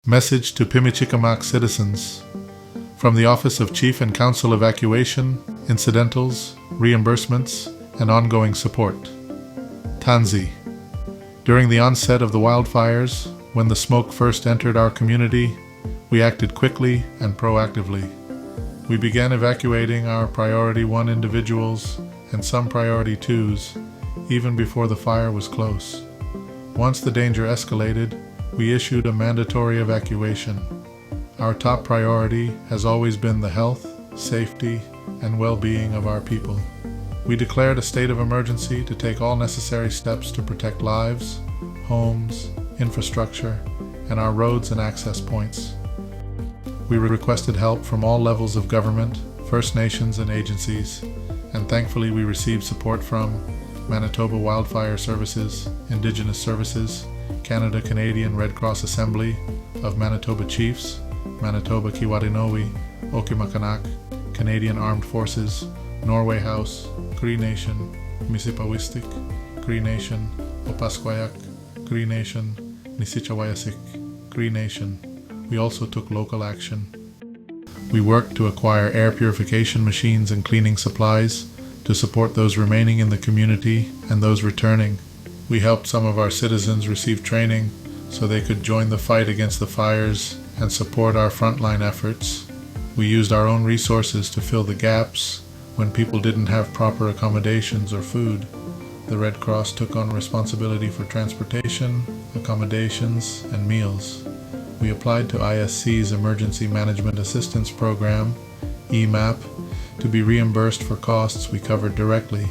Message to Pimichikamak citizens. From the Office of Chief and Council Evacuation, Incidentals, Reimbursements, and Ongoing Support. Tanzi. During the onset of the wildfires, when the smoke first entered our community, we acted quickly and proactively. We began evacuating our Priority 1 individuals and some Priority 2s, even before the fire was close. Once the danger escalated, we issued a mandatory evacuation. Our top priority has always been the health, safety, and well-being of our people. We declared a state of emergency to take all necessary steps to protect lives, homes, infrastructure, and our roads and access points. We requested help from all levels of government, First Nations, and agencies, and thankfully we received support from Manitoba Wildfire Services, Indigenous Services, Canada-Canadian Red Cross Assembly of Manitoba Chiefs, Manitoba Kiwatinowi, Okimakanak, Canadian Armed Forces, Norway House, Cree Nation, Misipawistik, Cree Nation, Opaskwayak, Cree Nation, Nisichawayasik, Cree Nation. We also took local action. We worked to acquire air purification machines and cleaning supplies to support those remaining in the community and those returning. We helped some of our citizens receive training so they could join the fight against the fires and support our frontline efforts. We used our own resources to fill the gaps when people didn't have proper accommodations or food. The Red Cross took on responsibility for transportation, accommodations, and meals. We applied to ISC's Emergency Management Assistance Program, EMAP, to be reimbursed for costs we covered directly.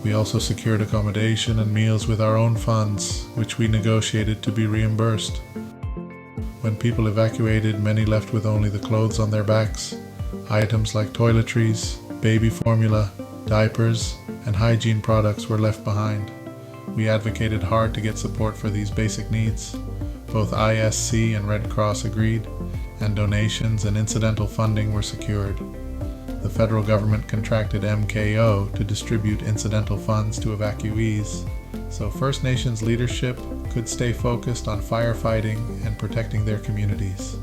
We also secured accommodation and meals with our own funds, which we negotiated to be reimbursed. When people evacuated, many left with only the clothes on their backs. Items like toiletries, baby formula, diapers, and hygiene products were left behind. We advocated hard to get support for these basic needs. Both ISC and Red Cross agreed, and donations and incidental funding were secured. The federal government contracted MKO to distribute incidental funds to evacuees, so First Nations leadership could stay focused on firefighting and protecting their communities.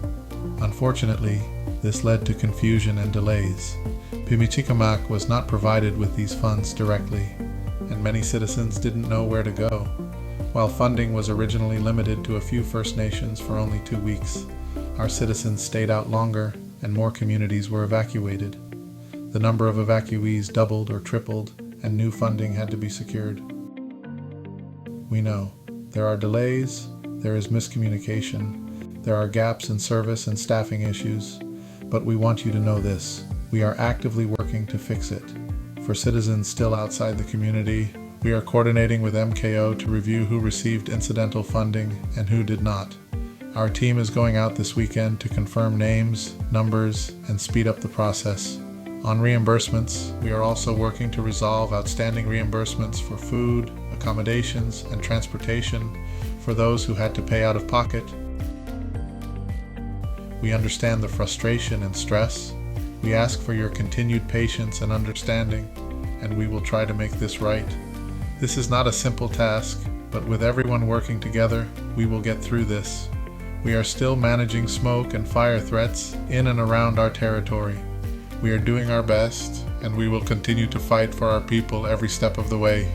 Unfortunately, this led to confusion and delays. Pimichikamak was not provided with these funds directly, and many citizens didn't know where to go. While funding was originally limited to a few First Nations for only 2 weeks, our citizens stayed out longer and more communities were evacuated. The number of evacuees doubled or tripled, and new funding had to be secured. We know there are delays, there is miscommunication, there are gaps in service and staffing issues, but we want you to know this: we are actively working to fix it. For citizens still outside the community, we are coordinating with MKO to review who received incidental funding and who did not. Our team is going out this weekend to confirm names, numbers, and speed up the process. On reimbursements, we are also working to resolve outstanding reimbursements for food, accommodations, and transportation for those who had to pay out of pocket. We understand the frustration and stress. We ask for your continued patience and understanding, and we will try to make this right. This is not a simple task, but with everyone working together, we will get through this. We are still managing smoke and fire threats in and around our territory. We are doing our best, and we will continue to fight for our people every step of the way.